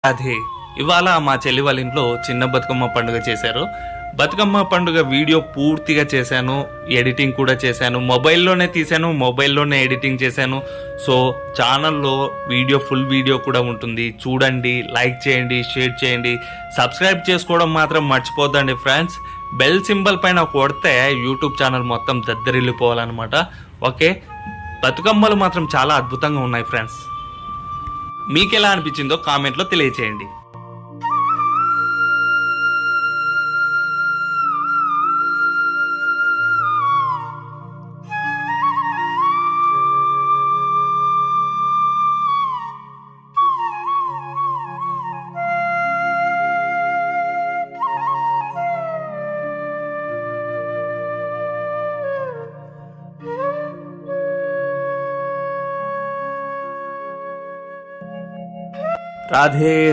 అదే ఇవాళ మా చెల్లి వాళ్ళ ఇంట్లో చిన్న బతుకమ్మ పండుగ చేశారు. బతుకమ్మ పండుగ వీడియో పూర్తిగా చేశాను, ఎడిటింగ్ కూడా చేశాను, మొబైల్లోనే తీశాను, మొబైల్లోనే ఎడిటింగ్ చేశాను. సో ఛానల్లో ఫుల్ వీడియో కూడా ఉంటుంది, చూడండి, లైక్ చేయండి, షేర్ చేయండి, సబ్స్క్రైబ్ చేసుకోవడం మాత్రం మర్చిపోద్దండి ఫ్రెండ్స్. బెల్ సింబల్ పైన కొడితే యూట్యూబ్ ఛానల్ మొత్తం దద్దరిల్లిపోవాలన్నమాట. ఓకే, బతుకమ్మలు మాత్రం చాలా అద్భుతంగా ఉన్నాయి ఫ్రెండ్స్. మీకు ఎలా అనిపించిందో కామెంట్లో తెలియచేయండి. రాధే